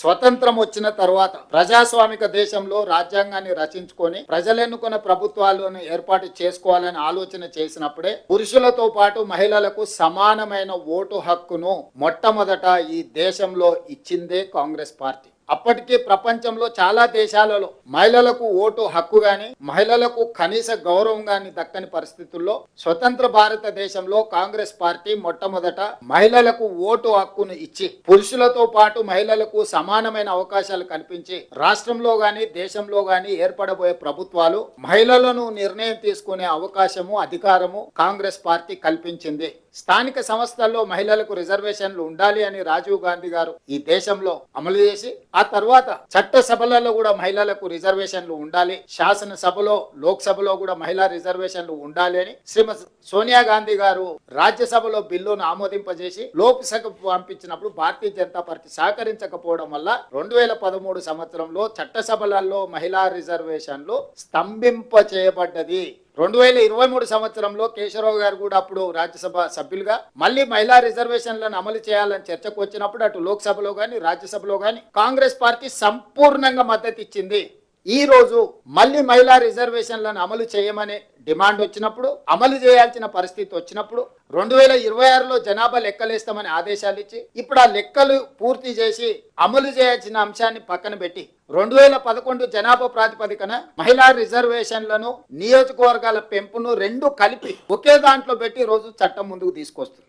స్వతంత్రం వచ్చిన తర్వాత ప్రజాస్వామిక దేశంలో రాజ్యాంగాన్ని రచించుకొని ప్రజలెన్నుకున్న ప్రభుత్వాలను ఏర్పాటు చేసుకోవాలని ఆలోచన చేసినప్పుడే పురుషులతో పాటు మహిళలకు సమానమైన ఓటు హక్కును మొట్టమొదట ఈ దేశంలో ఇచ్చిందే కాంగ్రెస్ పార్టీ. అప్పటికే ప్రపంచంలో చాలా దేశాలలో మహిళలకు ఓటు హక్కు గాని మహిళలకు కనీస గౌరవం గాని దక్కని పరిస్థితుల్లో స్వతంత్ర భారతదేశంలో కాంగ్రెస్ పార్టీ మొట్టమొదట మహిళలకు ఓటు హక్కును ఇచ్చి పురుషులతో పాటు మహిళలకు సమానమైన అవకాశాలు కల్పించి రాష్ట్రంలో గాని దేశంలో గాని ఏర్పడబోయే ప్రభుత్వాలు మహిళలను నిర్ణయం తీసుకునే అవకాశము అధికారము కాంగ్రెస్ పార్టీ కల్పించింది. స్థానిక సంస్థల్లో మహిళలకు రిజర్వేషన్లు ఉండాలి అని రాజీవ్ గాంధీ గారు ఈ దేశంలో అమలు చేసి ఆ తర్వాత చట్టసభలలో కూడా మహిళలకు రిజర్వేషన్లు ఉండాలి, శాసనసభలో లోక్సభలో కూడా మహిళా రిజర్వేషన్లు ఉండాలి అని శ్రీమతి సోనియా గాంధీ గారు రాజ్యసభలో బిల్లును ఆమోదింపజేసి లోక్సభకు పంపించినప్పుడు భారతీయ జనతా పార్టీ సహకరించకపోవడం వల్ల 2013 సంవత్సరంలో చట్టసభలలో మహిళా రిజర్వేషన్లు స్తంభింప చేయబడ్డది. 2023 సంవత్సరంలో కేశవరావు గారు కూడా అప్పుడు రాజ్యసభ సభ్యులుగా మళ్ళీ మహిళా రిజర్వేషన్లను అమలు చేయాలని చర్చకు వచ్చినప్పుడు అటు లోక్సభలో గాని రాజ్యసభలో గాని కాంగ్రెస్ పార్టీ సంపూర్ణంగా మద్దతు ఇచ్చింది. ఈ రోజు మళ్ళీ మహిళా రిజర్వేషన్లను అమలు చేయమని డిమాండ్ వచ్చినప్పుడు అమలు చేయాల్సిన పరిస్థితి వచ్చినప్పుడు 2026లో జనాభా లెక్కలేస్తామని ఆదేశాలు ఇచ్చి ఇప్పుడు ఆ లెక్కలు పూర్తి చేసి అమలు చేయాల్సిన అంశాన్ని పక్కన పెట్టి 2011 జనాభా ప్రాతిపదికన మహిళా రిజర్వేషన్లను నియోజకవర్గాల పెంపును రెండు కలిపి ఒకే దాంట్లో పెట్టి రోజు చట్టం ముందుకు తీసుకొస్తుంది.